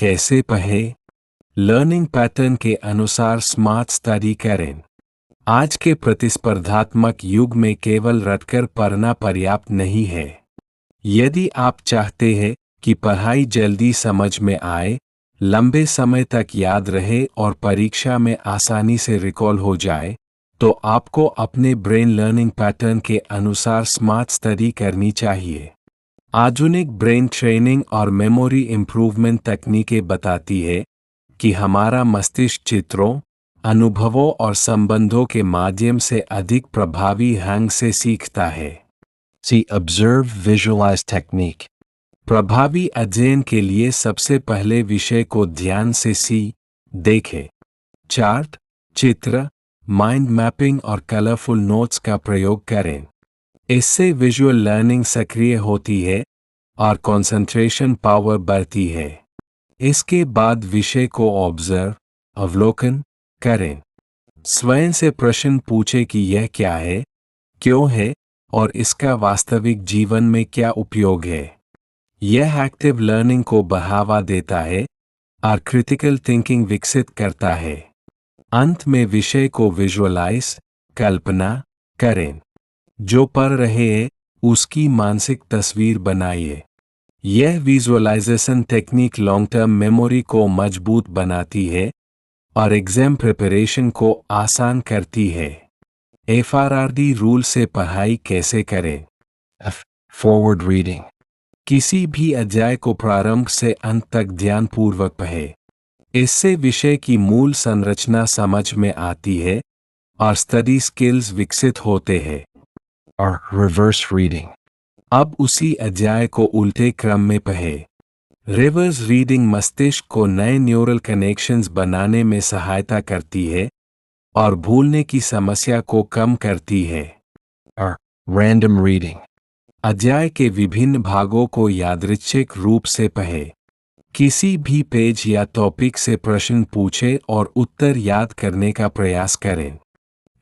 कैसे पढ़ें? Learning pattern के अनुसार स्मार्ट स्टडी करें। आज के प्रतिस्पर्धात्मक युग में केवल रटकर पढ़ना पर्याप्त नहीं है। यदि आप चाहते हैं कि पढ़ाई जल्दी समझ में आए, लंबे समय तक याद रहे और परीक्षा में आसानी से रिकॉल हो जाए, तो आपको अपने ब्रेन लर्निंग पैटर्न के अनुसार स्मार्ट स्टडी करनी चाहिए। आधुनिक ब्रेन ट्रेनिंग और मेमोरी इंप्रूवमेंट तकनीकें बताती है कि हमारा मस्तिष्क चित्रों, अनुभवों और संबंधों के माध्यम से अधिक प्रभावी ढंग से सीखता है। See Observe Visualize Technique. प्रभावी अध्ययन के लिए सबसे पहले विषय को ध्यान से देखें। चार्ट, चित्र, माइंड मैपिंग और कलरफुल नोट्स का प्रयोग करें। इससे विजुअल लर्निंग सक्रिय होती है और कंसंट्रेशन पावर बढ़ती है। इसके बाद विषय को ऑब्जर्व, अवलोकन करें। स्वयं से प्रश्न पूछें कि यह क्या है, क्यों है और इसका वास्तविक जीवन में क्या उपयोग है। यह एक्टिव लर्निंग को बढ़ावा देता है और क्रिटिकल थिंकिंग विकसित करता है। अंत में विषय को विजुअलाइज, कल्पना करें। जो पढ़ रहे हैं उसकी मानसिक तस्वीर बनाइए। यह visualisation technique long term memory को मजबूत बनाती है और एग्जाम प्रिपरेशन को आसान करती है। FRRD रूल से पढ़ाई कैसे करें? Forward Reading. किसी भी अध्याय को प्रारंभ से अंत तक ध्यानपूर्वक पढ़ें। इससे विषय की मूल संरचना समझ में आती है और स्टडी स्किल्स विकसित होते हैं। Or Reverse Reading. अब उसी अध्याय को उल्टे क्रम में पढ़ें। रिवर्स रीडिंग मस्तिष्क को नए न्यूरल कनेक्शंस बनाने में सहायता करती है और भूलने की समस्या को कम करती है। Or Random Reading. अध्याय के विभिन्न भागों को यादृच्छिक रूप से पढ़ें। किसी भी पेज या टॉपिक से प्रश्न पूछें और उत्तर याद करने का प्रयास करें।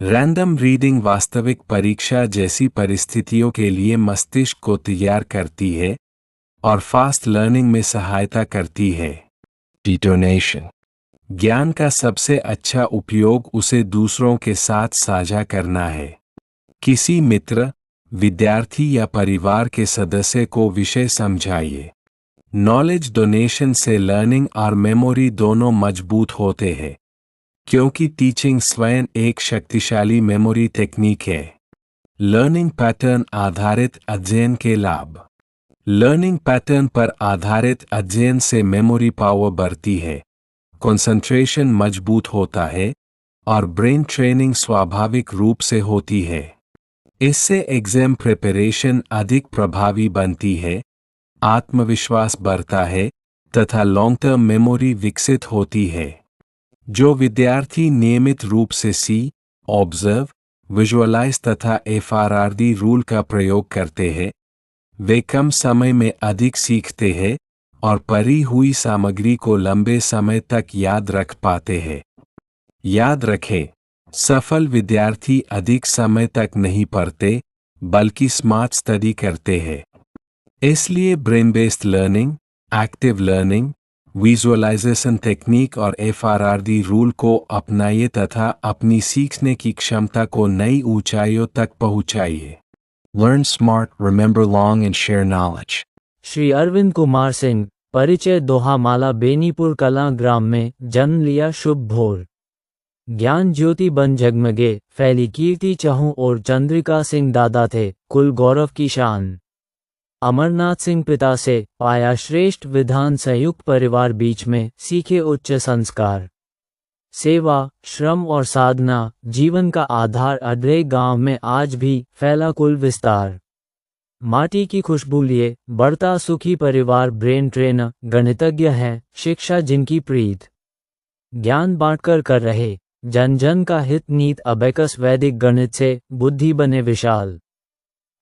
रैंडम रीडिंग वास्तविक परीक्षा जैसी परिस्थितियों के लिए मस्तिष्क को तैयार करती है और फास्ट लर्निंग में सहायता करती है। Detonation. ज्ञान का सबसे अच्छा उपयोग उसे दूसरों के साथ साझा करना है। किसी मित्र, विद्यार्थी या परिवार के सदस्य को विषय समझाइए। नॉलेज डोनेशन से लर्निंग और मेमोरी दोनों मजबूत होते हैं, क्योंकि टीचिंग स्वयं एक शक्तिशाली मेमोरी टेक्निक है। लर्निंग पैटर्न आधारित अध्ययन के लाभ। लर्निंग पैटर्न पर आधारित अध्ययन से मेमोरी पावर बढ़ती है, कंसंट्रेशन मजबूत होता है और ब्रेन ट्रेनिंग स्वाभाविक रूप से होती है। इससे एग्जाम प्रिपरेशन अधिक प्रभावी बनती है, आत्मविश्वास बढ़ता है तथा लॉन्ग टर्म मेमोरी विकसित होती है। जो विद्यार्थी नियमित रूप से ऑब्जर्व, विजुअलाइज तथा FRRD रूल का प्रयोग करते हैं, वे कम समय में अधिक सीखते हैं और पढ़ी हुई सामग्री को लंबे समय तक याद रख पाते हैं। याद रखें, सफल विद्यार्थी अधिक समय तक नहीं पढ़ते बल्कि स्मार्ट स्टडी करते हैं। इसलिए brain based learning, active learning, visualisation technique और FRRD रूल को अपनाइए तथा अपनी सीखने की क्षमता को नई ऊंचाइयों तक पहुंचाइए। Learn smart, remember long and share knowledge. Shri Arvind Kumar Singh, परिचय दोहामाला बेनीपुर कलां ग्राम में जन्म लिया। शुभ भोर। ज्ञान ज्योति बन जगमगे, फैली कीर्ति चहूं और चंद्रिका सिंह दादा थे कुल गौरव की शान। अमरनाथ सिंह पिता से पाया श्रेष्ठ विधान, संयुक्त परिवार बीच में सीखे उच्च संस्कार। सेवा, श्रम और साधना जीवन का आधार। अड्रे गांव में आज भी फैला कुल विस्तार। माटी की खुशबू लिए बढ़ता सुखी परिवार। ब्रेन ट्रेनर गणितज्ञ हैं, शिक्षा जिनकी प्रीत। ज्ञान बांटकर कर रहे जन जन का हित नीत। अबेकस वैदिक गणित से बुद्धि बने विशाल।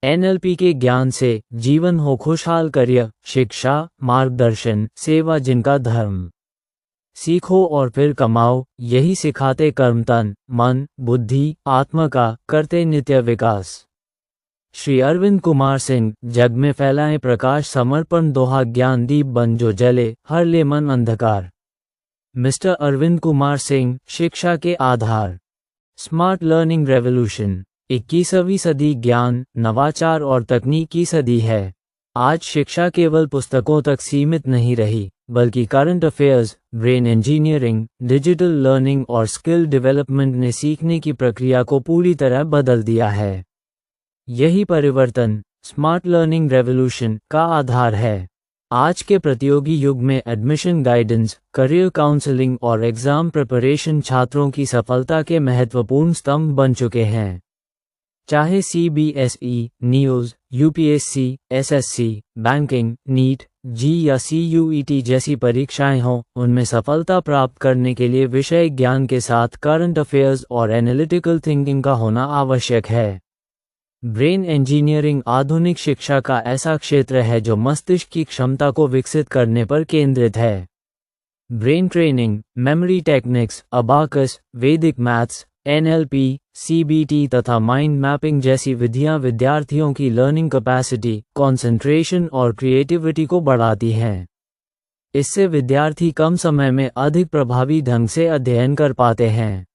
NLP के ज्ञान से जीवन हो खुशहाल। करियर, शिक्षा, मार्गदर्शन, सेवा जिनका धर्म। सीखो और फिर कमाओ, यही सिखाते कर्म। तन, मन, बुद्धि, आत्मा का करते नित्य विकास। श्री अरविंद कुमार सिंह, जग में फैलाएं प्रकाश, समर्पण दोहा, ज्ञान दीप बन जो जले, हर ले मन अंधकार। मिस्टर अरविंद कुमार सिंह, शिक्षा के आधार। Smart learning revolution. 21वीं सदी ज्ञान, नवाचार और तकनीक की सदी है। आज शिक्षा केवल पुस्तकों तक सीमित नहीं रही, बल्कि current affairs, brain engineering, digital learning और स्किल डेवलपमेंट ने सीखने की प्रक्रिया को पूरी तरह बदल दिया है। यही परिवर्तन स्मार्ट लर्निंग रेवोल्यूशन का आधार है। आज के प्रतियोगी युग में एडमिशन गाइडेंस, करियर काउंसलिंग और एग्जाम प्रिपरेशन छात्रों की सफलता के महत्वपूर्ण स्तंभ बन चुके हैं। चाहे CBSE, news, UPSC, SSC, banking, NEET, JEE या CUET जैसी परीक्षाएं हों, उनमें सफलता प्राप्त करने के लिए विषय ज्ञान के साथ करंट अफेयर्स और एनालिटिकल थिंकिंग का होना आवश्यक है। ब्रेन इंजीनियरिंग आधुनिक शिक्षा का ऐसा क्षेत्र है जो मस्तिष्क की क्षमता को विकसित करने पर केंद्रित है। Brain training, memory techniques, abacus, वैदिक मैथ्स, NLP, CBT तथा माइंड मैपिंग जैसी विधियां विद्यार्थियों की लर्निंग कैपेसिटी, कंसंट्रेशन और क्रिएटिविटी को बढ़ाती हैं। इससे विद्यार्थी कम समय में अधिक प्रभावी ढंग से अध्ययन कर पाते हैं।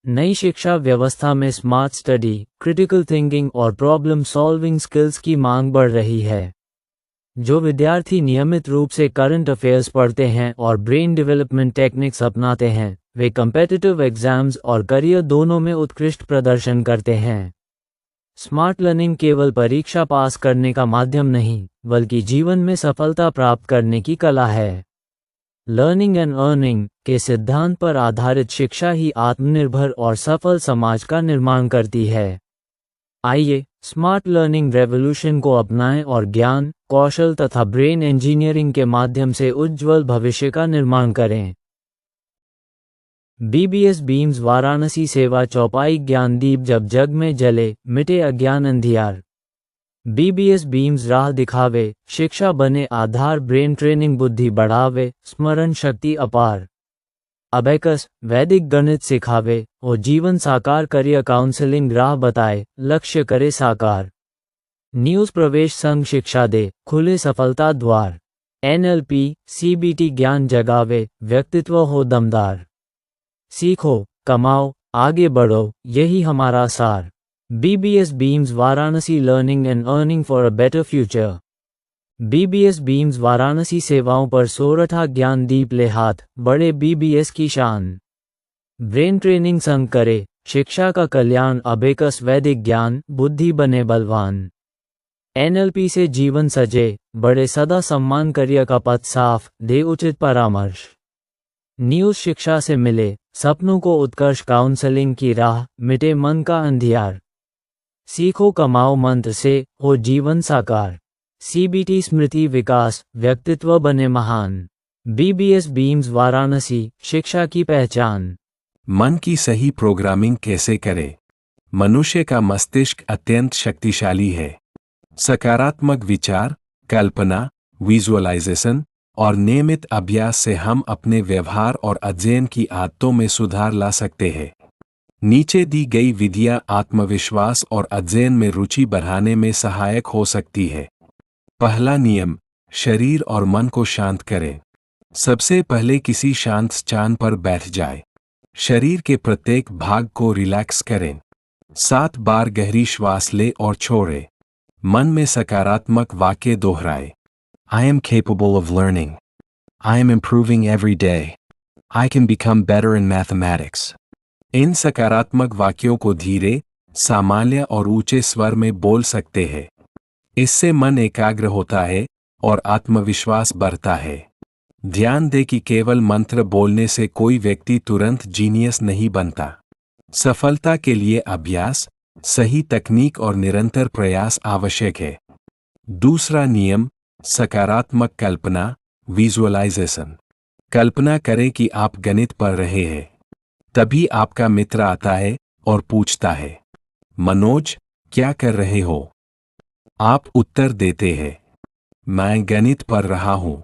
नई शिक्षा व्यवस्था में स्मार्ट स्टडी, क्रिटिकल थिंकिंग और प्रॉब्लम सॉल्विंग स्किल्स की मांग बढ़ रही है। जो विद्यार्थी नियमित रूप से करंट अफेयर्स पढ़ते हैं और ब्रेन डेवलपमेंट टेक्निक्स अपनाते हैं, वे कॉम्पिटिटिव एग्जाम्स और करियर दोनों में उत्कृष्ट प्रदर्शन करते हैं। स्मार्ट लर्निंग केवल परीक्षा पास करने का माध्यम नहीं, बल्कि जीवन में सफलता प्राप्त करने की कला है। लर्निंग एंड अर्निंग के सिद्धांत पर आधारित शिक्षा ही आत्मनिर्भर और सफल समाज का निर्माण करती है। आइए स्मार्ट लर्निंग रेवोल्यूशन को अपनाएं और ज्ञान, कौशल तथा ब्रेन इंजीनियरिंग के माध्यम से उज्ज्वल भविष्य का निर्माण करें। BBS बीम्स वाराणसी सेवा चौपाई, ज्ञान दीप जब जग में जले, मिटे अज्ञान अंधियार। BBS बीम्स राह दिखावे, शिक्षा बने आधार, ब्रेन ट्रेनिंग बुद्धि बढ़ावे, स्मरण शक्ति अपार। अबेकस वैदिक गणित सिखावे और जीवन साकार, करियर काउंसलिंग राह बताए, लक्ष्य करे साकार। न्यूज़ प्रवेश संघ शिक्षा दे, खुले सफलता द्वार। NLP, CBT ज्ञान जगावे, व्यक्तित्व हो दमदार। सीखो, कमाओ, आगे बढ़ो, यही हमारा सार। BBS beams Varanasi, learning and earning for a better future. BBS beams Varanasi सेवाओं पर सोरठा, ज्ञान दीप ले हाथ, बड़े BBS की शान। ब्रेन ट्रेनिंग संग करे, शिक्षा का कल्याण, अबेकस वैदिक ज्ञान, बुद्धि बने बलवान। NLP से जीवन सजे, बड़े सदा सम्मान, करियर का पथ साफ, दे उचित परामर्श। न्यूज़ शिक्षा से मिले, सपनों को उत्कर्ष, काउंसलिंग की राह, मिटे मन का अंधियार। सीखो, कमाओ, मंत्र से हो जीवन साकार। CBT स्मृति विकास, व्यक्तित्व बने महान। BBS बीम्स वाराणसी, शिक्षा की पहचान। मन की सही प्रोग्रामिंग कैसे करें? मनुष्य का मस्तिष्क अत्यंत शक्तिशाली है। सकारात्मक विचार, कल्पना, विजुअलाइजेशन और नियमित अभ्यास से हम अपने व्यवहार और अध्ययन की आदतों में सुधार ला सकते हैं। नीचे दी गई विधियां आत्मविश्वास और अध्ययन में रुचि बढ़ाने में सहायक हो सकती है। पहला नियम, शरीर और मन को शांत करें। सबसे पहले किसी शांत स्थान पर बैठ जाए। शरीर के प्रत्येक भाग को रिलैक्स करें। 7 बार गहरी श्वास ले और छोड़े। मन में सकारात्मक वाक्य दोहराए। I am capable of learning. I am improving every day. I can become better in mathematics. इन सकारात्मक वाक्यों को धीरे, सामान्य और ऊंचे स्वर में बोल सकते हैं। इससे मन एकाग्र होता है और आत्मविश्वास बढ़ता है। ध्यान दें कि केवल मंत्र बोलने से कोई व्यक्ति तुरंत जीनियस नहीं बनता। सफलता के लिए अभ्यास, सही तकनीक और निरंतर प्रयास आवश्यक है। दूसरा नियम, सकारात्मक कल्पना, विजुअलाइजेशन। कल्पना करें कि आप गणित पढ़ रहे हैं। तभी आपका मित्र आता है और पूछता है, मनोज, क्या कर रहे हो? आप उत्तर देते हैं, मैं गणित पढ़ रहा हूं।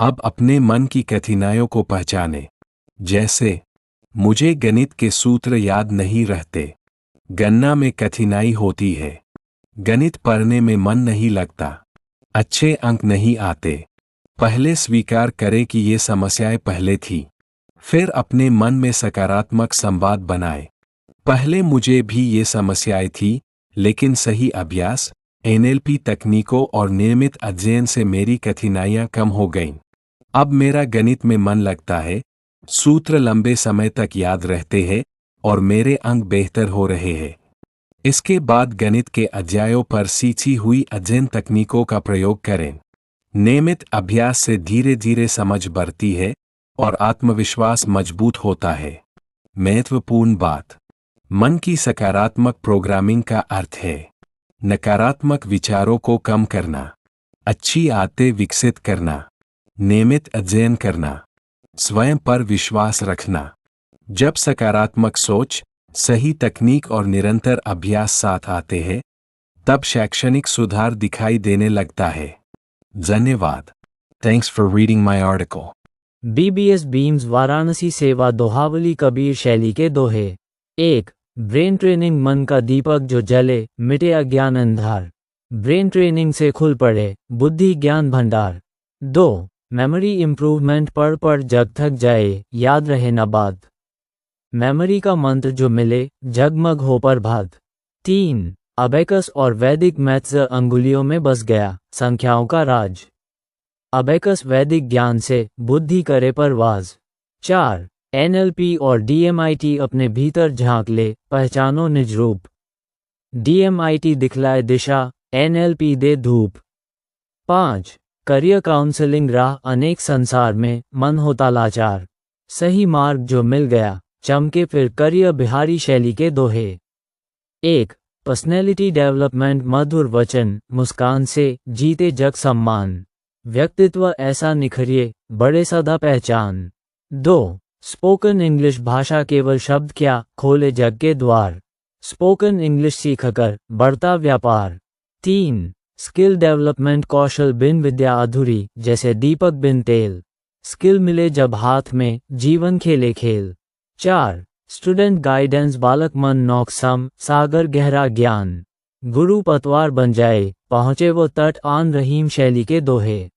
अब अपने मन की कठिनाइयों को पहचानें। जैसे, मुझे गणित के सूत्र याद नहीं रहते। गणना में कठिनाई होती है। गणित पढ़ने में मन नहीं लगता, अच्छे अंक नहीं आते। पहले स्वीकार करें कि ये समस्याएं पहले थी, फिर अपने मन में सकारात्मक संवाद बनाए। पहले मुझे भी ये समस्याएं थी, लेकिन सही अभ्यास, एनएलपी तकनीकों और नियमित अध्ययन से मेरी कठिनाइयां कम हो गईं। अब मेरा गणित में मन लगता है, सूत्र लंबे समय तक याद रहते हैं और मेरे अंक बेहतर हो रहे हैं। इसके बाद गणित के अध्यायों पर सीखी हुई अध्ययन तकनीकों का प्रयोग करें। नियमित अभ्यास से धीरे धीरे समझ बढ़ती है और आत्मविश्वास मजबूत होता है। महत्वपूर्ण बात, मन की सकारात्मक प्रोग्रामिंग का अर्थ है नकारात्मक विचारों को कम करना, अच्छी आदतें विकसित करना, नियमित अध्ययन करना, स्वयं पर विश्वास रखना। जब सकारात्मक सोच, सही तकनीक और निरंतर अभ्यास साथ आते हैं, तब शैक्षणिक सुधार दिखाई देने लगता है। धन्यवाद। Thanks for reading my article. BBS beams Varanasi सेवा दोहावली कबीर शैली के दोहे। 1. ब्रेन ट्रेनिंग मन का दीपक जो जले, मिटे अज्ञान अंधार। ब्रेन ट्रेनिंग से खुल पड़े बुद्धि ज्ञान भंडार। 2. मेमोरी इम्प्रूवमेंट पढ़ जग थक जाए, याद रहे न बात। मेमोरी का मंत्र जो मिले, जगमग हो प्रभात। 3. अबेकस और वैदिक मैथ्स अंगुलियों में बस गया, संख्याओं का राज। अबेकस वैदिक ज्ञान से बुद्धि करे परवाज। 4. NLP और DMIT अपने भीतर झांक ले, पहचानो निज रूप। DMIT दिखलाए दिशा, NLP दे धूप। 5. करियर काउंसलिंग राह अनेक संसार में, मन होता लाचार। सही मार्ग जो मिल गया, चमके फिर करियर बिहारी शैली के दोहे। 1. पर्सनैलिटी डेवलपमेंट मधुर वचन, मुस्कान से जीते जग सम्मान। व्यक्तित्व ऐसा निखरिए, बड़े सदा पहचान। 2. स्पोकन इंग्लिश भाषा केवल शब्द क्या, खोले जग के द्वार। स्पोकन इंग्लिश सीखकर बढ़ता व्यापार। 3. स्किल डेवलपमेंट कौशल बिन विद्या अधूरी, जैसे दीपक बिन तेल। स्किल मिले जब हाथ में, जीवन खेले खेल। 4. स्टूडेंट गाइडेंस बालक मन नौकसम, सागर गहरा ज्ञान। गुरु पतवार बन जाए, पहुँचे वो तट आन रहीम शैली के दोहे।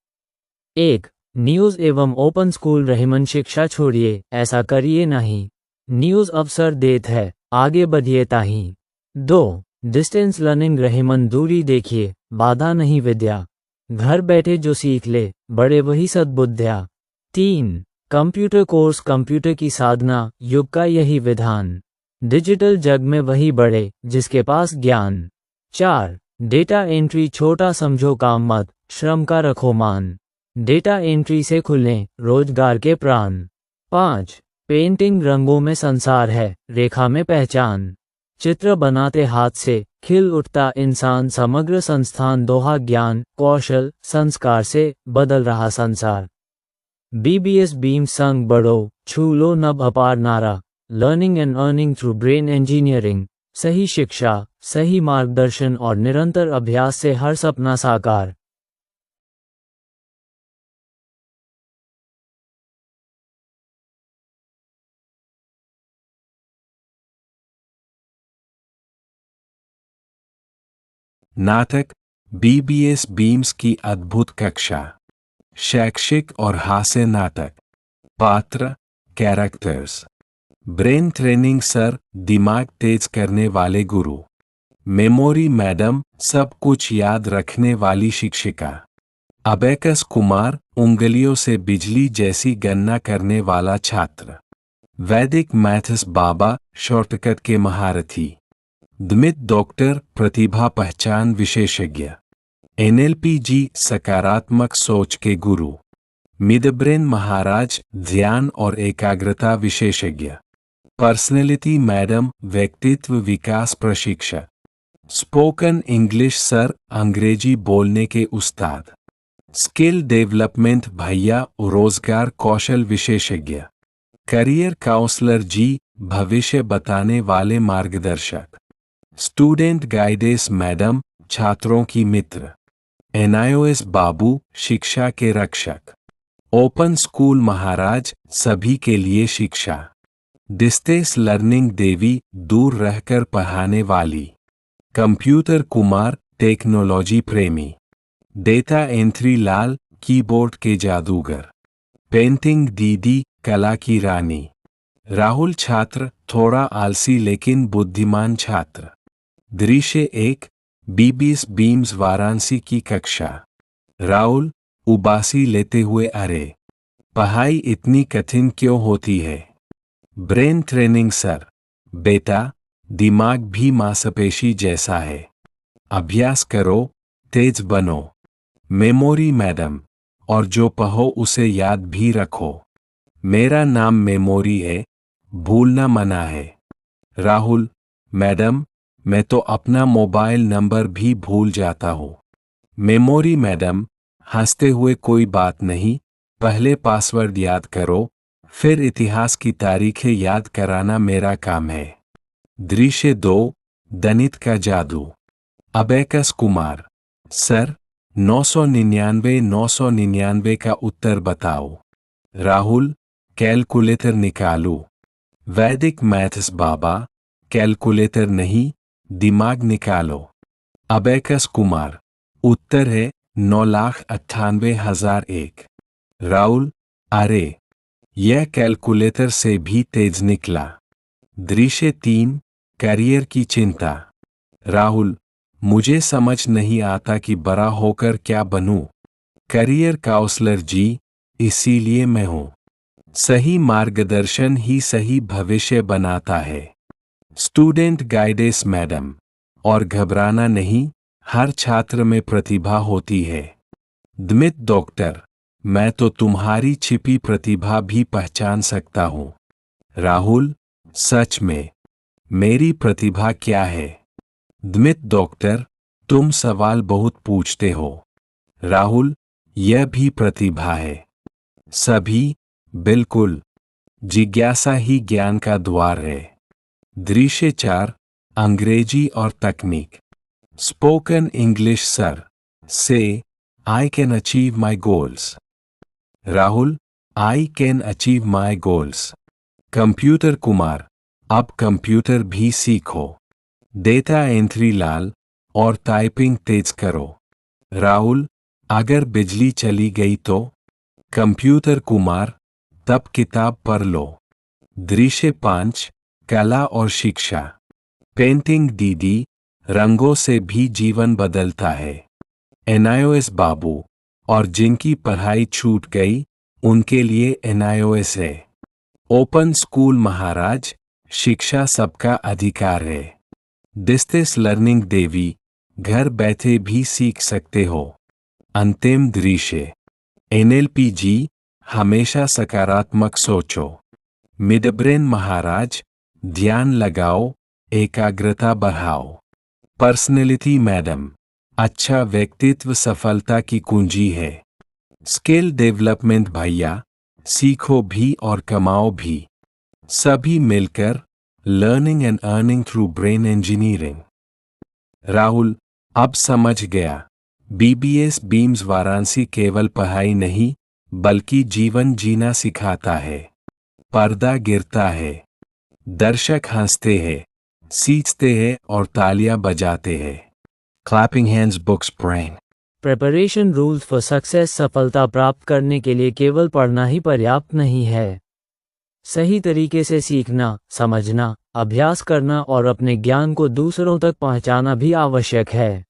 1. न्यूज़ एवं ओपन स्कूल रहीमन शिक्षा छोड़िए, ऐसा करिए नहीं। न्यूज़ अवसर देत है, आगे बढ़िए ताहीं। 2. डिस्टेंस लर्निंग रहीमन दूरी देखिए, बाधा नहीं विद्या। घर बैठे जो सीख ले, बड़े वही सद्बुद्धिया। 3. कंप्यूटर कोर्स कंप्यूटर की साधना, युग का यही विधान। डिजिटल जग में वही बढ़े, जिसके पास ज्ञान। 4. डेटा एंट्री छोटा समझो काम मत, श्रम का रखो मान। डेटा एंट्री से खुलें रोजगार के प्राण। 5. पेंटिंग रंगों में संसार है, रेखा में पहचान। चित्र बनाते हाथ से, खिल उठता इंसान समग्र संस्थान दोहा ज्ञान, कौशल, संस्कार से बदल रहा संसार। BBS बीम संग बढ़ो, छू लो नभ अपार नारा। Learning and earning through brain engineering. सही शिक्षा, सही मार्गदर्शन और निरंतर अभ्यास से हर सपना साकार। नाटक BBS बीम्स की अद्भुत कक्षा। शैक्षिक और हास्य नाटक। पात्र, कैरेक्टर्स। ब्रेन ट्रेनिंग सर, दिमाग तेज करने वाले गुरु। मेमोरी मैडम, सब कुछ याद रखने वाली शिक्षिका। अबेकस कुमार, उंगलियों से बिजली जैसी गणना करने वाला छात्र। वैदिक मैथ्स बाबा, शॉर्टकट के महारथी। दमित डॉक्टर, प्रतिभा पहचान विशेषज्ञ। NLP जी, सकारात्मक सोच के गुरु। मिडब्रेन महाराज, ध्यान और एकाग्रता विशेषज्ञ। पर्सनैलिटी मैडम, व्यक्तित्व विकास प्रशिक्षक। स्पोकन इंग्लिश सर, अंग्रेजी बोलने के उस्ताद। स्किल डेवलपमेंट भैया, रोजगार कौशल विशेषज्ञ। करियर काउंसलर जी, भविष्य बताने वाले मार्गदर्शक। स्टूडेंट गाइडेंस मैडम, छात्रों की मित्र। NIOS बाबू, शिक्षा के रक्षक। ओपन स्कूल महाराज, सभी के लिए शिक्षा। डिस्टेंस लर्निंग देवी, दूर रहकर पढ़ाने वाली। कंप्यूटर कुमार, टेक्नोलॉजी प्रेमी। डेटा एंट्री लाल, कीबोर्ड के जादूगर। पेंटिंग दीदी, कला की रानी। राहुल छात्र, थोड़ा आलसी लेकिन बुद्धिमान छात्र। दृश्य 1, बीबीएस बीम्स वाराणसी की कक्षा। राहुल उबासी लेते हुए, अरे पढ़ाई इतनी कठिन क्यों होती है? Brain training sir. बेटा, दिमाग भी मांसपेशी जैसा है, अभ्यास करो, तेज बनो। मेमोरी मैडम, और जो पढ़ो उसे याद भी रखो। मेरा नाम मेमोरी है, भूलना मना है। राहुल, मैडम, मैं तो अपना मोबाइल नंबर भी भूल जाता हूँ। मेमोरी मैडम, हंसते हुए, कोई बात नहीं, पहले पासवर्ड याद करो, फिर इतिहास की तारीखें याद कराना मेरा काम है। दृश्य 2, गणित का जादू। अबेकस कुमार, सर 999 का उत्तर बताओ। राहुल, कैलकुलेटर निकालो। वैदिक मैथ्स बाबा, कैलकुलेटर नहीं, दिमाग निकालो। अबेकस कुमार, उत्तर है 9,98,001। राहुल, अरे यह कैलकुलेटर से भी तेज निकला। दृश्य 3, करियर की चिंता। राहुल, मुझे समझ नहीं आता कि बड़ा होकर क्या बनूं। करियर काउंसलर जी, इसीलिए मैं हूं। सही मार्गदर्शन ही सही भविष्य बनाता है। स्टूडेंट गाइडेंस मैडम, और घबराना नहीं, हर छात्र में प्रतिभा होती है। दमित डॉक्टर, मैं तो तुम्हारी छिपी प्रतिभा भी पहचान सकता हूं। राहुल, सच में? मेरी प्रतिभा क्या है? दमित डॉक्टर, तुम सवाल बहुत पूछते हो। राहुल, यह भी प्रतिभा है। सभी, बिल्कुल, जिज्ञासा ही ज्ञान का द्वार है। दृश्य 4, अंग्रेजी और तकनीक। स्पोकन इंग्लिश सर, से I can achieve my goals. Rahul, I can achieve my goals. Computer Kumar, अब कंप्यूटर भी सीखो। डेटा एंट्री लाल, और टाइपिंग तेज करो। राहुल, अगर बिजली चली गई तो? कंप्यूटर कुमार, तब किताब पढ़ लो। दृश्य 5, कला और शिक्षा। पेंटिंग दीदी, रंगों से भी जीवन बदलता है। एनआईओएस बाबू, और जिनकी पढ़ाई छूट गई उनके लिए एनआईओएस है। ओपन स्कूल महाराज, शिक्षा सबका अधिकार है। डिस्टेंस लर्निंग देवी, घर बैठे भी सीख सकते हो। अंतिम दृश्य, एनएलपी जी, हमेशा सकारात्मक सोचो। मिडब्रेन महाराज, ध्यान लगाओ, एकाग्रता बढ़ाओ। पर्सनैलिटी मैडम, अच्छा व्यक्तित्व सफलता की कुंजी है। स्किल डेवलपमेंट भैया, सीखो भी और कमाओ भी। सभी मिलकर learning and earning through brain engineering. Rahul, अब समझ गया, बीबीएस बीम्स वाराणसी केवल पढ़ाई नहीं बल्कि जीवन जीना सिखाता है। पर्दा गिरता है, दर्शक हंसते हैं, सीखते हैं और तालियां बजाते हैं। Clapping hands books brain. Preparation rules for success. सफलता प्राप्त करने के लिए केवल पढ़ना ही पर्याप्त नहीं है। सही तरीके से सीखना, समझना, अभ्यास करना और अपने ज्ञान को दूसरों तक पहुंचाना भी आवश्यक है।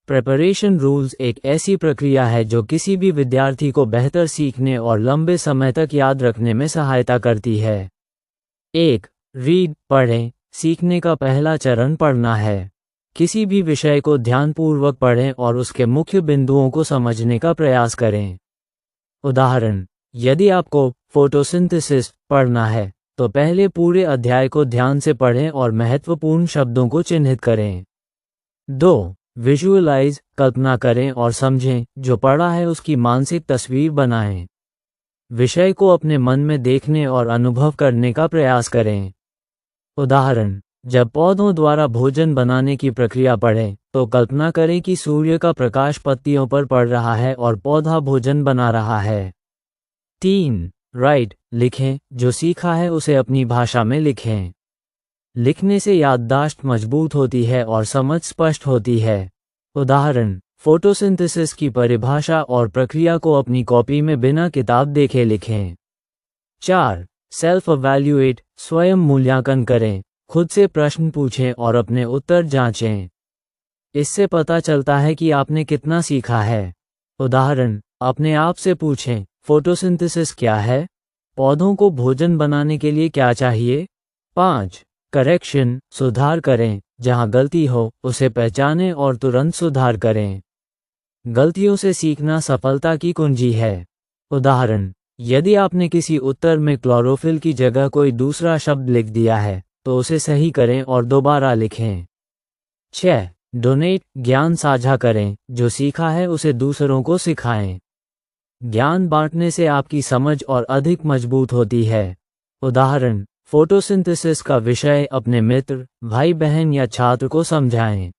प्रिपरेशन रूल्स एक ऐसी प्रक्रिया है जो किसी भी विद्यार्थी को बेहतर सीखने और लंबे समय तक याद रखने में सहायता करती है। 1. रीड, पढ़ें। सीखने का पहला चरण पढ़ना है। किसी भी विषय को ध्यानपूर्वक पढ़ें और उसके मुख्य बिंदुओं को समझने का प्रयास करें। उदाहरण, यदि आपको फोटोसिंथेसिस पढ़ना है तो पहले पूरे अध्याय को ध्यान से पढ़ें और महत्वपूर्ण शब्दों को चिन्हित करें। 2. विजुअलाइज, कल्पना करें और समझें, जो पढ़ा है उसकी मानसिक तस्वीर बनाएं। विषय को अपने मन में देखने और अनुभव करने का प्रयास करें। उदाहरण, जब पौधों द्वारा भोजन बनाने की प्रक्रिया पढ़ें तो कल्पना करें कि सूर्य का प्रकाश पत्तियों पर पड़ रहा है और पौधा भोजन बना रहा है। 3. राइट, लिखें। जो सीखा है उसे अपनी भाषा में लिखें। लिखने से याददाश्त मजबूत होती है और समझ स्पष्ट होती है। उदाहरण, फोटोसिंथेसिस की परिभाषा और प्रक्रिया को अपनी कॉपी में बिना किताब देखे लिखें। 4. सेल्फ अवैल्यूएट, स्वयं मूल्यांकन करें, खुद से प्रश्न पूछें और अपने उत्तर जांचें। इससे पता चलता है कि आपने कितना सीखा है। उदाहरण, अपने आप से पूछें, फोटोसिंथेसिस क्या है? पौधों को भोजन बनाने के लिए क्या चाहिए? 5. करेक्शन, सुधार करें, जहां गलती हो उसे पहचानें और तुरंत सुधार करें। गलतियों से सीखना सफलता की कुंजी है। उदाहरण, यदि आपने किसी उत्तर में क्लोरोफिल की जगह कोई दूसरा शब्द लिख दिया है, तो उसे सही करें और दोबारा लिखें। 6. डोनेट, ज्ञान साझा करें, जो सीखा है उसे दूसरों को सिखाएं। ज्ञान बांटने से आपकी समझ और अधिक मजबूत होती है। उदाहरण, फोटोसिंथेसिस का विषय अपने मित्र, भाई बहन या छात्र को समझाएं।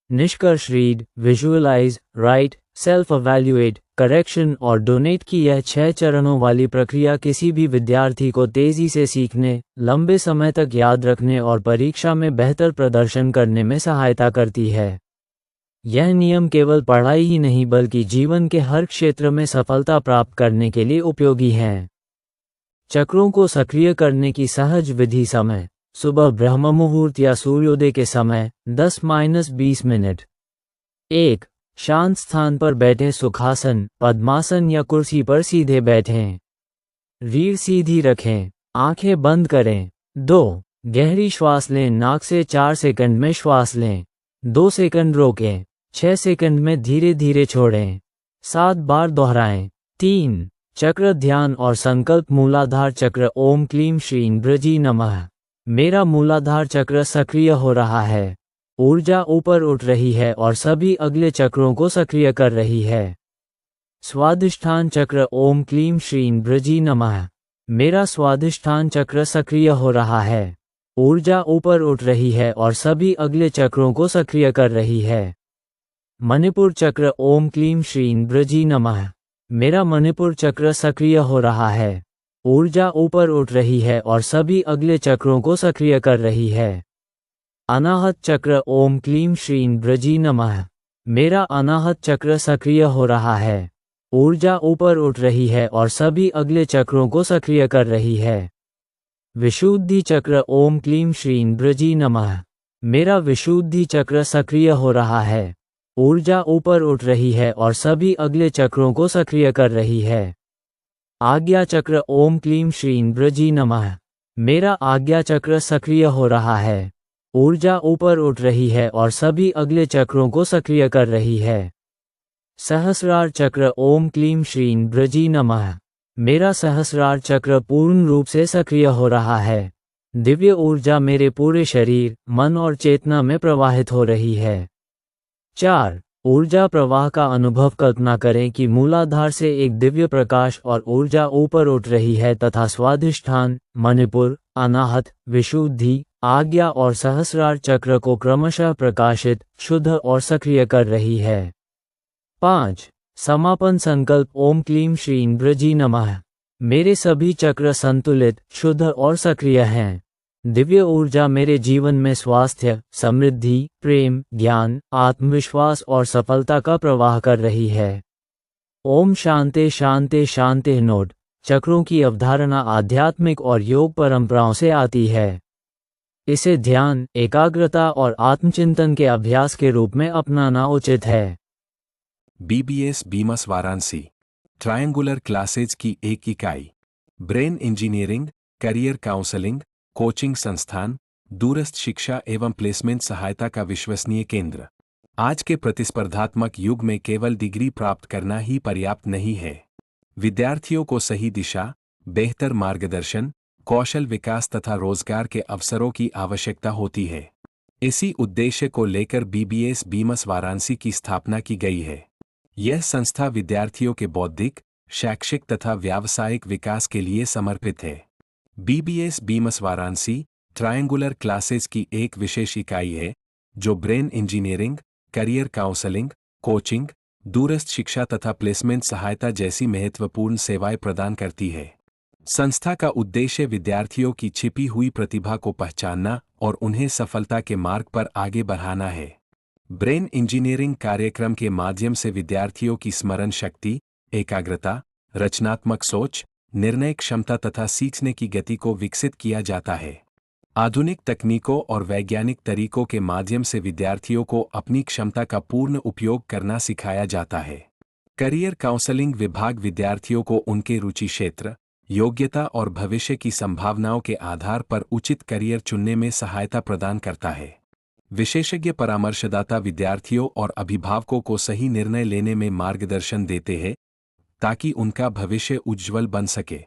निष्कर्ष, read, visualize, write, self evaluate, correction और डोनेट की यह 6 चरणों वाली प्रक्रिया किसी भी विद्यार्थी को तेजी से सीखने, लंबे समय तक याद रखने और परीक्षा में बेहतर प्रदर्शन करने में सहायता करती है। यह नियम केवल पढ़ाई ही नहीं बल्कि जीवन के हर क्षेत्र में सफलता प्राप्त करने के लिए उपयोगी हैं। चक्रों को सक्रिय करने की सहज विधि: समय, सुबह ब्रह्म मुहूर्त या सूर्योदय के समय 10-20 मिनट। 1. शांत स्थान पर बैठें, सुखासन, पद्मासन या कुर्सी पर सीधे बैठें। रीढ़ सीधी रखें, आंखें बंद करें। 2. गहरी श्वास लें, नाक से 4 सेकंड में श्वास लें, 2 सेकंड रोकें, 6 सेकंड में धीरे धीरे छोड़ें, 7 बार दोहराएं। 3. चक्र ध्यान और संकल्प, मूलाधार चक्र, ओम क्लीम श्रीं ब्रजी नमः। मेरा मूलाधार चक्र सक्रिय हो रहा है, ऊर्जा ऊपर उठ रही है और सभी अगले चक्रों को सक्रिय कर रही है। स्वादिष्ठान चक्र, ओम क्लीम श्रीं ब्रजी नमः। मेरा स्वादिष्ठान चक्र सक्रिय हो रहा है, ऊर्जा ऊपर उठ रही है और सभी अगले चक्रों को सक्रिय कर रही है। मणिपुर चक्र, ओम क्लीम श्रीं ब्रजी नमः। मेरा मणिपुर चक्र सक्रिय हो रहा है, ऊर्जा ऊपर उठ रही है और सभी अगले चक्रों को सक्रिय कर रही है। अनाहत चक्र, ओम क्लीम श्रीं ब्रजी नमः। मेरा अनाहत चक्र सक्रिय हो रहा है, ऊर्जा ऊपर उठ रही है और सभी अगले चक्रों को सक्रिय कर रही है। विशुद्धि चक्र, ओम क्लीम श्रीं ब्रजी नमः। मेरा विशुद्धि चक्र सक्रिय हो रहा है, ऊर्जा ऊपर उठ रही है और सभी अगले चक्रों को सक्रिय कर रही है। आज्ञा चक्र, ओम क्लीम श्रीं ब्रजी नमः। मेरा आज्ञा चक्र सक्रिय हो रहा है, ऊर्जा ऊपर उठ रही है और सभी अगले चक्रों को सक्रिय कर रही है। सहस्रार चक्र, ओम क्लीम श्रीं ब्रजी नमः। मेरा सहस्रार चक्र पूर्ण रूप से सक्रिय हो रहा है, दिव्य ऊर्जा मेरे पूरे शरीर, मन और चेतना में प्रवाहित हो रही है। 4. ऊर्जा प्रवाह का अनुभव, कल्पना करें कि मूलाधार से एक दिव्य प्रकाश और ऊर्जा ऊपर उठ रही है तथा स्वादिष्ठान, मणिपुर, अनाहत, विशुद्धि, आज्ञा और सहस्रार चक्र को क्रमशः प्रकाशित, शुद्ध और सक्रिय कर रही है। 5. समापन संकल्प, ओम क्लीम श्रीं ब्रजी नमः। मेरे सभी चक्र संतुलित, शुद्ध और सक्रिय हैं। दिव्य ऊर्जा मेरे जीवन में स्वास्थ्य, समृद्धि, प्रेम, ज्ञान, आत्मविश्वास और सफलता का प्रवाह कर रही है। ओम शांति शांति शांति। नोट: चक्रों की अवधारणा आध्यात्मिक और योग परंपराओं से आती है। इसे ध्यान, एकाग्रता और आत्मचिंतन के अभ्यास के रूप में अपनाना उचित है। BBS beams Varanasi triangular classes की एक इकाई, brain engineering, career counselling, coaching संस्थान, दूरस्थ शिक्षा एवं प्लेसमेंट सहायता का विश्वसनीय केंद्र। आज के प्रतिस्पर्धात्मक युग में केवल डिग्री प्राप्त करना ही पर्याप्त नहीं है। विद्यार्थियों को सही दिशा, बेहतर मार्गदर्शन, कौशल विकास तथा रोजगार के अवसरों की आवश्यकता होती है। इसी उद्देश्य को लेकर BBS बीमस वाराणसी की स्थापना की गई है। यह संस्था विद्यार्थियों के बौद्धिक, शैक्षिक तथा व्यावसायिक विकास के लिए समर्पित है। BBS beams Varanasi triangular classes की एक विशेष इकाई है जो brain engineering, career counselling, coaching, दूरस्थ शिक्षा तथा प्लेसमेंट सहायता जैसी महत्वपूर्ण सेवाएं प्रदान करती है। संस्था का उद्देश्य विद्यार्थियों की छिपी हुई प्रतिभा को पहचानना और उन्हें सफलता के मार्ग पर आगे बढ़ाना है। ब्रेन इंजीनियरिंग कार्यक्रम के माध्यम से विद्यार्थियों की स्मरण शक्ति, एकाग्रता, रचनात्मक सोच, निर्णय क्षमता तथा सीखने की गति को विकसित किया जाता है। आधुनिक तकनीकों और वैज्ञानिक तरीकों के माध्यम से विद्यार्थियों को अपनी क्षमता का पूर्ण उपयोग करना सिखाया जाता है। करियर काउंसलिंग विभाग विद्यार्थियों को उनके रुचि क्षेत्र, योग्यता और भविष्य की संभावनाओं के आधार पर उचित करियर चुनने में सहायता प्रदान करता है। विशेषज्ञ परामर्शदाता विद्यार्थियों और अभिभावकों को सही निर्णय लेने में मार्गदर्शन देते हैं ताकि उनका भविष्य उज्ज्वल बन सके।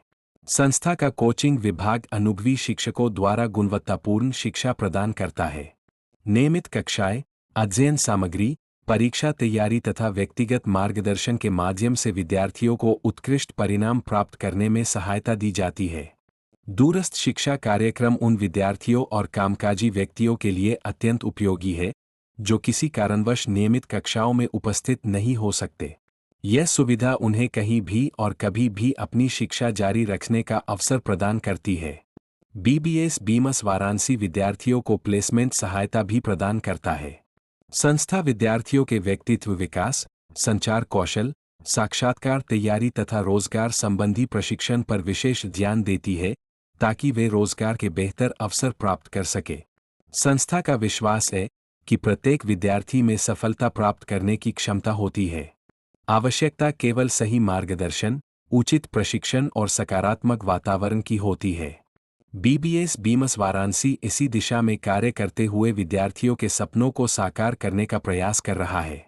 संस्था का कोचिंग विभाग अनुभवी शिक्षकों द्वारा गुणवत्तापूर्ण शिक्षा प्रदान करता है। नियमित कक्षाएं, अध्ययन सामग्री, परीक्षा तैयारी तथा व्यक्तिगत मार्गदर्शन के माध्यम से विद्यार्थियों को उत्कृष्ट परिणाम प्राप्त करने में सहायता दी जाती है। दूरस्थ शिक्षा कार्यक्रम उन विद्यार्थियों और कामकाजी व्यक्तियों के लिए अत्यंत उपयोगी है जो किसी कारणवश नियमित कक्षाओं में उपस्थित नहीं हो सकते। यह सुविधा उन्हें कहीं भी और कभी भी अपनी शिक्षा जारी रखने का अवसर प्रदान करती है। बीबीएस बीमस वाराणसी विद्यार्थियों को प्लेसमेंट सहायता भी प्रदान करता है। संस्था विद्यार्थियों के व्यक्तित्व विकास, संचार कौशल, साक्षात्कार तैयारी तथा रोजगार संबंधी प्रशिक्षण पर विशेष ध्यान देती है ताकि वे रोजगार के बेहतर अवसर प्राप्त कर सके। संस्था का विश्वास है कि प्रत्येक विद्यार्थी में सफलता प्राप्त करने की क्षमता होती है। आवश्यकता केवल सही मार्गदर्शन, उचित प्रशिक्षण और सकारात्मक वातावरण की होती है। बीबीएस बीमस वाराणसी इसी दिशा में कार्य करते हुए विद्यार्थियों के सपनों को साकार करने का प्रयास कर रहा है।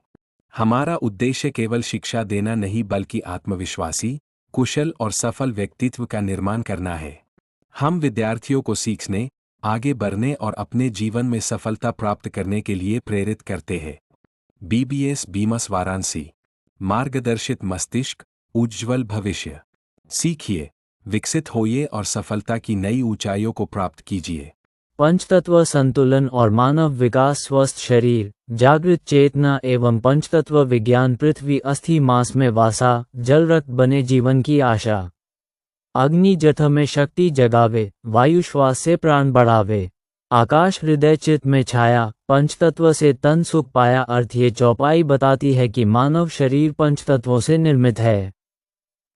हमारा उद्देश्य केवल शिक्षा देना नहीं बल्कि आत्मविश्वासी, कुशल और सफल व्यक्तित्व का निर्माण करना है। हम विद्यार्थियों को सीखने, आगे बढ़ने और अपने जीवन में सफलता प्राप्त करने के लिए प्रेरित करते हैं। बीबीएस बीमस वाराणसी, मार्गदर्शित मस्तिष्क, उज्ज्वल भविष्य। सीखिए, विकसित होइए और सफलता की नई ऊंचाइयों को प्राप्त कीजिए। पंचतत्व संतुलन और मानव विकास, स्वस्थ शरीर, जागृत चेतना एवं पंचतत्व विज्ञान। पृथ्वी अस्थि मांस में वासा, जल रक्त बने जीवन की आशा। अग्नि जठ में शक्ति जगावे, वायु श्वास से प्राण बढ़ावे। आकाश हृदय चित्त में छाया, पंचतत्व से तन सुख पाया। अर्थ ये चौपाई बताती है कि मानव शरीर पंचतत्वों से निर्मित है।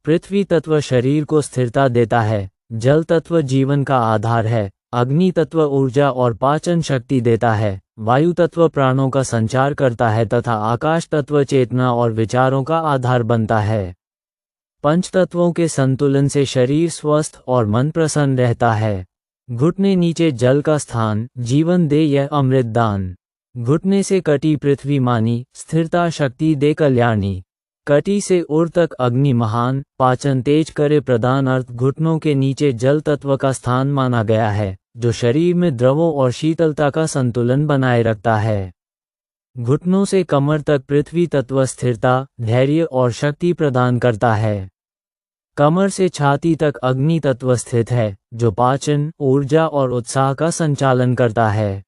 पृथ्वी तत्व शरीर को स्थिरता देता है, जल तत्व जीवन का आधार है, अग्नि तत्व ऊर्जा और पाचन शक्ति देता है, वायु तत्व प्राणों का संचार करता है तथा आकाश तत्व चेतना और विचारों का आधार बनता है। पंचतत्वों के संतुलन से शरीर स्वस्थ और मन प्रसन्न रहता है। घुटने नीचे जल का स्थान, जीवन दे यह अमृत दान। घुटने से कटी पृथ्वी मानी, स्थिरता शक्ति दे कल्याणी। कटी से उर तक अग्नि महान, पाचन तेज करे प्रदान। अर्थ घुटनों के नीचे जल तत्व का स्थान माना गया है जो शरीर में द्रवों और शीतलता का संतुलन बनाए रखता है। घुटनों से कमर तक पृथ्वी तत्व स्थिरता, धैर्य और शक्ति प्रदान करता है। कमर से छाती तक अग्नि तत्व स्थित है जो पाचन, ऊर्जा और उत्साह का संचालन करता है।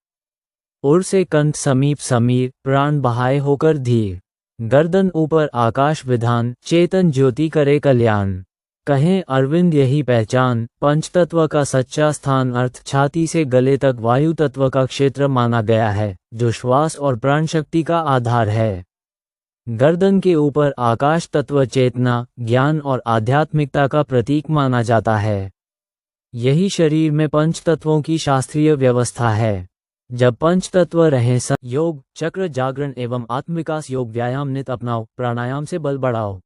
उर से कंठ समीप समीर, प्राण बहाए होकर धीर। गर्दन ऊपर आकाश विधान, चेतन ज्योति करे कल्याण। कहें अरविंद यही पहचान, पंचतत्व का सच्चा स्थान। अर्थ छाती से गले तक वायु तत्व का क्षेत्र माना गया है जो श्वास और प्राण शक्ति का आधार है। गर्दन के ऊपर आकाश तत्व चेतना, ज्ञान और आध्यात्मिकता का प्रतीक माना जाता है। यही शरीर में पंचतत्वों की शास्त्रीय व्यवस्था है। जब पंचतत्व रहें योग, चक्र जागरण एवं आत्मविकास। योग व्यायाम नित अपनाओ, प्राणायाम से बल बढ़ाओ।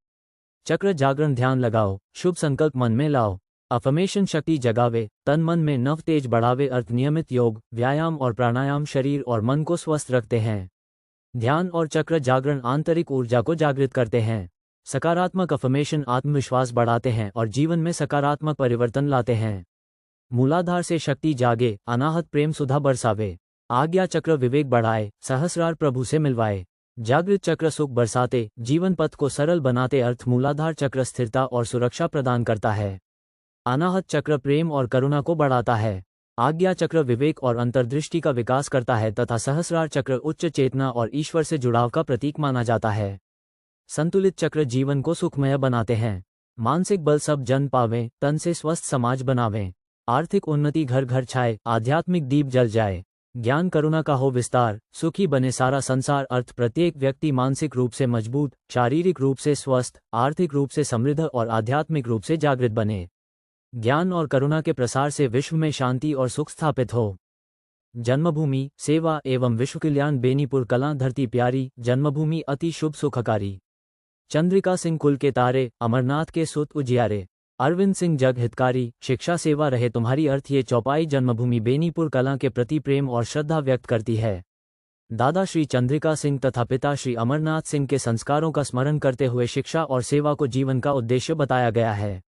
चक्र जागरण ध्यान लगाओ, शुभ संकल्प मन में लाओ। अफर्मेशन शक्ति जगावे, तन मन में नव तेज बढ़ावे। अर्थ नियमित योग, व्यायाम और प्राणायाम शरीर और मन को स्वस्थ रखते हैं। ध्यान और चक्र जागरण आंतरिक ऊर्जा को जागृत करते हैं। सकारात्मक अफर्मेशन आत्मविश्वास बढ़ाते हैं और जीवन में सकारात्मक परिवर्तन लाते हैं। मूलाधार से शक्ति जागे, अनाहत प्रेम सुधा बरसावे। आज्ञा चक्र विवेक बढ़ाए, सहस्रार प्रभु से मिलवाए। जागृत चक्र सुख बरसाते, जीवन पथ को सरल बनाते। अर्थ मूलाधार चक्र स्थिरता और सुरक्षा प्रदान करता है। अनाहत चक्र प्रेम और करुणा को बढ़ाता है। आज्ञा चक्र विवेक और अंतर्दृष्टि का विकास करता है तथा सहस्रार चक्र उच्च चेतना और ईश्वर से जुड़ाव का प्रतीक माना जाता है। संतुलित चक्र जीवन को सुखमय बनाते हैं। मानसिक बल सब जन पावें, तन से स्वस्थ समाज बनावें। आर्थिक उन्नति घर घर छाए, आध्यात्मिक दीप जल जाए। ज्ञान करुणा का हो विस्तार, सुखी बने सारा संसार। अर्थ प्रत्येक व्यक्ति मानसिक रूप से मजबूत, शारीरिक रूप से स्वस्थ, आर्थिक रूप से समृद्ध और आध्यात्मिक रूप से जागृत बने। ज्ञान और करुणा के प्रसार से विश्व में शांति और सुख स्थापित हो। जन्मभूमि, सेवा एवं विश्व कल्याण। बेनीपुर कलां धरती प्यारी, जन्मभूमि अति शुभ सुखकारी। चंद्रिका सिंह कुल के तारे, अमरनाथ के सुत उजियारे। अरविंद सिंह जग हितकारी, शिक्षा सेवा रहे तुम्हारी। अर्थ ये चौपाई जन्मभूमि बेनीपुर कलां के प्रति प्रेम और श्रद्धा व्यक्त करती है। दादा श्री चंद्रिका सिंह तथा पिता श्री अमरनाथ सिंह के संस्कारों का स्मरण करते हुए शिक्षा और सेवा को जीवन का उद्देश्य बताया गया है।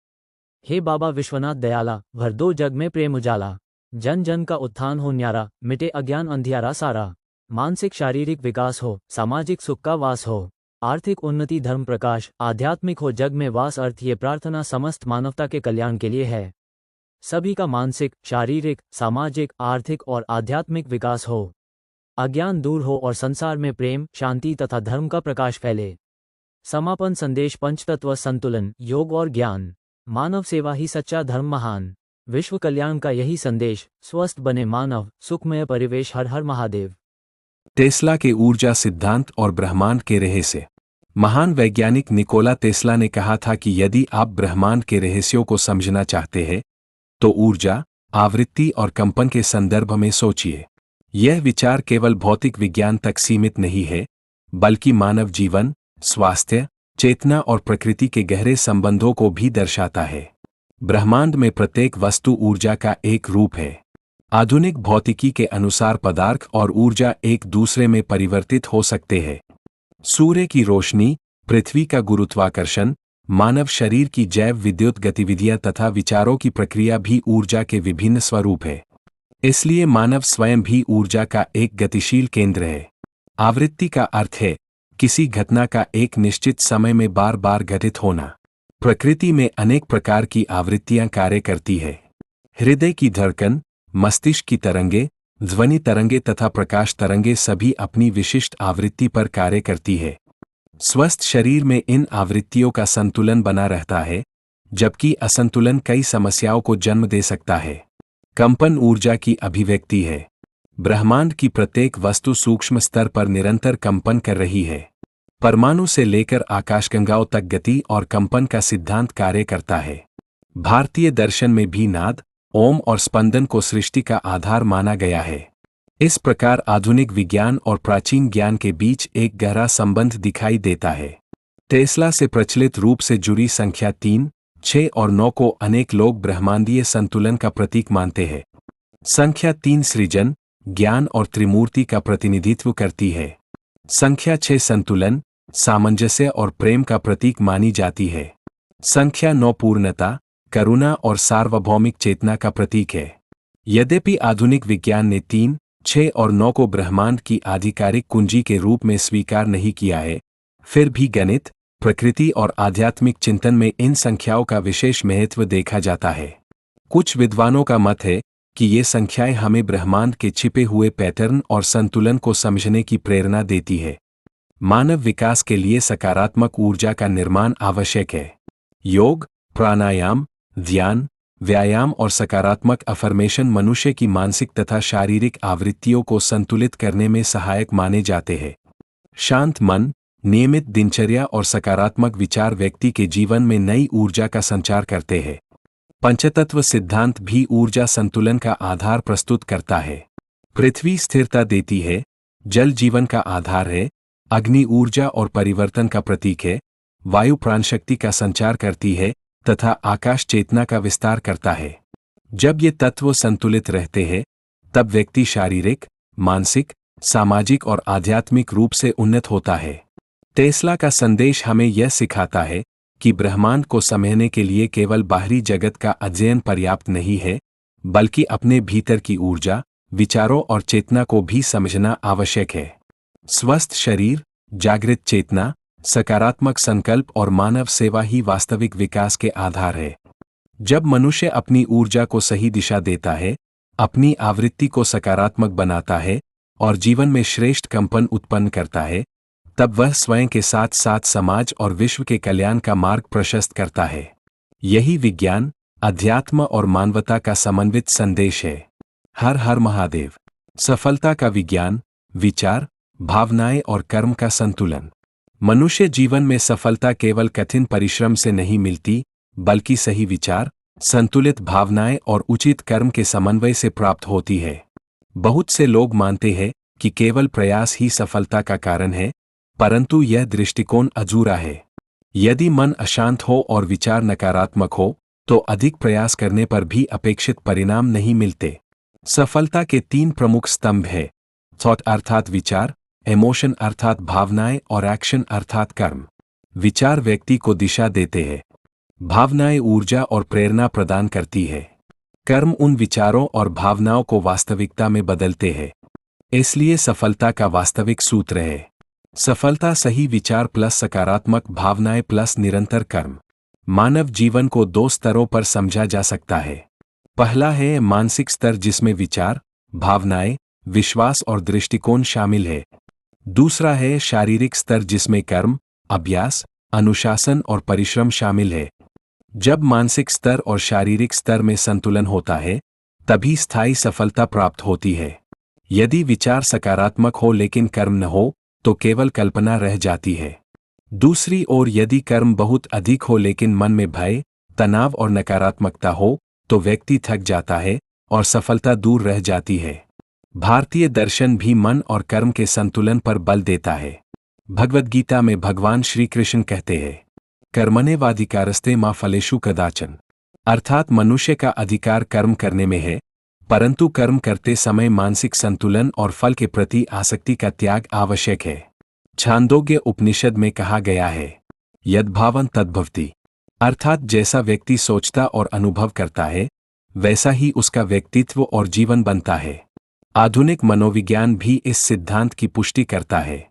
हे बाबा विश्वनाथ दयाला, भर दो जग में प्रेम उजाला। जन जन का उत्थान हो न्यारा, मिटे अज्ञान अंधियारा सारा। मानसिक शारीरिक विकास हो, सामाजिक सुख का वास हो, आर्थिक उन्नति धर्म प्रकाश, आध्यात्मिक हो जग में वास। अर्थ ये प्रार्थना समस्त मानवता के कल्याण के लिए है। सभी का मानसिक, शारीरिक, सामाजिक, आर्थिक और आध्यात्मिक विकास हो, अज्ञान दूर हो और संसार में प्रेम, शांति तथा धर्म का प्रकाश फैले। समापन संदेश। पंचतत्व संतुलन, योग और ज्ञान। मानव सेवा ही सच्चा धर्म महान। विश्व कल्याण का यही संदेश। स्वस्थ बने मानव, सुखमय परिवेश। हर हर महादेव। टेस्ला के ऊर्जा सिद्धांत और ब्रह्मांड के रहस्य। महान वैज्ञानिक निकोला टेस्ला ने कहा था कि यदि आप ब्रह्मांड के रहस्यों को समझना चाहते हैं तो ऊर्जा, आवृत्ति और कंपन के संदर्भ में सोचिए। यह विचार केवल भौतिक विज्ञान तक सीमित नहीं है, बल्कि मानव जीवन, स्वास्थ्य, चेतना और प्रकृति के गहरे संबंधों को भी दर्शाता है। ब्रह्मांड में प्रत्येक वस्तु ऊर्जा का एक रूप है। आधुनिक भौतिकी के अनुसार पदार्थ और ऊर्जा एक दूसरे में परिवर्तित हो सकते हैं। सूर्य की रोशनी, पृथ्वी का गुरुत्वाकर्षण, मानव शरीर की जैव विद्युत गतिविधियां तथा विचारों की प्रक्रिया भी ऊर्जा के विभिन्न स्वरूप है। इसलिए मानव स्वयं भी ऊर्जा का एक गतिशील केंद्र है। आवृत्ति का अर्थ है किसी घटना का एक निश्चित समय में बार बार घटित होना। प्रकृति में अनेक प्रकार की आवृत्तियां कार्य करती है। हृदय की धड़कन, मस्तिष्क की तरंगे, ध्वनि तरंगे तथा प्रकाश तरंगे सभी अपनी विशिष्ट आवृत्ति पर कार्य करती है। स्वस्थ शरीर में इन आवृत्तियों का संतुलन बना रहता है, जबकि असंतुलन कई समस्याओं को जन्म दे सकता है। कंपन ऊर्जा की अभिव्यक्ति है। ब्रह्मांड की प्रत्येक वस्तु सूक्ष्म स्तर पर निरंतर कंपन कर रही है। परमाणु से लेकर आकाशगंगाओं तक गति और कंपन का सिद्धांत कार्य करता है। भारतीय दर्शन में भी नाद, ओम और स्पंदन को सृष्टि का आधार माना गया है। इस प्रकार आधुनिक विज्ञान और प्राचीन ज्ञान के बीच एक गहरा संबंध दिखाई देता है। टेस्ला से प्रचलित रूप से जुड़ी संख्या 3, 6 और 9 को अनेक लोग ब्रह्मांडीय संतुलन का प्रतीक मानते हैं। संख्या 3 सृजन, ज्ञान और त्रिमूर्ति का प्रतिनिधित्व करती है। संख्या 6 संतुलन, सामंजस्य और प्रेम का प्रतीक मानी जाती है। संख्या 9 पूर्णता, करुणा और सार्वभौमिक चेतना का प्रतीक है। यद्यपि आधुनिक विज्ञान ने 3, 6 और 9 को ब्रह्मांड की आधिकारिक कुंजी के रूप में स्वीकार नहीं किया है, फिर भी गणित, प्रकृति और आध्यात्मिक चिंतन में इन संख्याओं का विशेष महत्व देखा जाता है। कुछ विद्वानों का मत है कि ये संख्याएं हमें ब्रह्मांड के छिपे हुए पैटर्न और संतुलन को समझने की प्रेरणा देती है। मानव विकास के लिए सकारात्मक ऊर्जा का निर्माण आवश्यक है। योग, प्राणायाम, ध्यान, व्यायाम और सकारात्मक अफर्मेशन मनुष्य की मानसिक तथा शारीरिक आवृत्तियों को संतुलित करने में सहायक माने जाते हैं। शांत मन, नियमित दिनचर्या और सकारात्मक विचार व्यक्ति के जीवन में नई ऊर्जा का संचार करते हैं। पंचतत्व सिद्धांत भी ऊर्जा संतुलन का आधार प्रस्तुत करता है। पृथ्वी स्थिरता देती है, जल जीवन का आधार है, अग्नि ऊर्जा और परिवर्तन का प्रतीक है, वायु प्राणशक्ति का संचार करती है तथा आकाश चेतना का विस्तार करता है। जब ये तत्व संतुलित रहते हैं, तब व्यक्ति शारीरिक, मानसिक, सामाजिक और आध्यात्मिक रूप से उन्नत होता है। टेस्ला का संदेश हमें यह सिखाता है कि ब्रह्मांड को समझने के लिए केवल बाहरी जगत का अध्ययन पर्याप्त नहीं है, बल्कि अपने भीतर की ऊर्जा, विचारों और चेतना को भी समझना आवश्यक है। स्वस्थ शरीर, जागृत चेतना, सकारात्मक संकल्प और मानव सेवा ही वास्तविक विकास के आधार है। जब मनुष्य अपनी ऊर्जा को सही दिशा देता है, अपनी आवृत्ति को सकारात्मक बनाता है और जीवन में श्रेष्ठ कंपन उत्पन्न करता है, तब वह स्वयं के साथ साथ समाज और विश्व के कल्याण का मार्ग प्रशस्त करता है। यही विज्ञान, अध्यात्म और मानवता का समन्वित संदेश है। हर हर महादेव। सफलता का विज्ञान, विचार, भावनाएं और कर्म का संतुलन। मनुष्य जीवन में सफलता केवल कठिन परिश्रम से नहीं मिलती, बल्कि सही विचार, संतुलित भावनाएं और उचित कर्म के समन्वय से प्राप्त होती है। बहुत से लोग मानते हैं कि केवल प्रयास ही सफलता का कारण है, परंतु यह दृष्टिकोण अधूरा है। यदि मन अशांत हो और विचार नकारात्मक हो, तो अधिक प्रयास करने पर भी अपेक्षित परिणाम नहीं मिलते। सफलता के 3 प्रमुख स्तंभ हैं: थॉट अर्थात विचार, इमोशन अर्थात भावनाएं और एक्शन अर्थात कर्म। विचार व्यक्ति को दिशा देते हैं, भावनाएं ऊर्जा और प्रेरणा प्रदान करती है, कर्म उन विचारों और भावनाओं को वास्तविकता में बदलते हैं। इसलिए सफलता का वास्तविक सूत्र है सफलता सही विचार प्लस सकारात्मक भावनाएं प्लस निरंतर कर्म। मानव जीवन को 2 स्तरों पर समझा जा सकता है। पहला है मानसिक स्तर, जिसमें विचार, भावनाएं, विश्वास और दृष्टिकोण शामिल है। दूसरा है शारीरिक स्तर, जिसमें कर्म, अभ्यास, अनुशासन और परिश्रम शामिल है। जब मानसिक स्तर और शारीरिक स्तर में संतुलन होता है, तभी स्थायी सफलता प्राप्त होती है। यदि विचार सकारात्मक हो लेकिन कर्म न हो, तो केवल कल्पना रह जाती है। दूसरी ओर यदि कर्म बहुत अधिक हो लेकिन मन में भय, तनाव और नकारात्मकता हो, तो व्यक्ति थक जाता है और सफलता दूर रह जाती है। भारतीय दर्शन भी मन और कर्म के संतुलन पर बल देता है। भगवद गीता में भगवान श्री कृष्ण कहते हैं, कर्मण्येवाधिकारस्ते मा फलेषु कदाचन, अर्थात मनुष्य का अधिकार कर्म करने में है, परंतु कर्म करते समय मानसिक संतुलन और फल के प्रति आसक्ति का त्याग आवश्यक है। छांदोग्य उपनिषद में कहा गया है, यद्भावं तद्भवति, अर्थात जैसा व्यक्ति सोचता और अनुभव करता है, वैसा ही उसका व्यक्तित्व और जीवन बनता है। आधुनिक मनोविज्ञान भी इस सिद्धांत की पुष्टि करता है।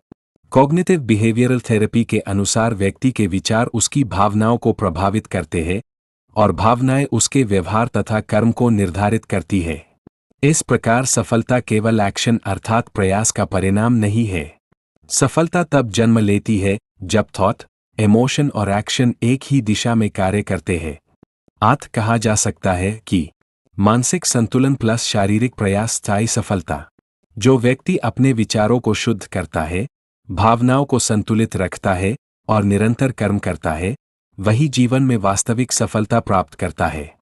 कॉग्निटिव बिहेवियरल थेरेपी के अनुसार व्यक्ति के विचार उसकी भावनाओं को प्रभावित करते हैं और भावनाएं उसके व्यवहार तथा कर्म को निर्धारित करती है। इस प्रकार सफलता केवल एक्शन अर्थात प्रयास का परिणाम नहीं है। सफलता तब जन्म लेती है जब थॉट, इमोशन और एक्शन एक ही दिशा में कार्य करते हैं। कहा जा सकता है कि मानसिक संतुलन प्लस शारीरिक प्रयास स्थायी सफलता। जो व्यक्ति अपने विचारों को शुद्ध करता है, भावनाओं को संतुलित रखता है और निरंतर कर्म करता है, वही जीवन में वास्तविक सफलता प्राप्त करता है।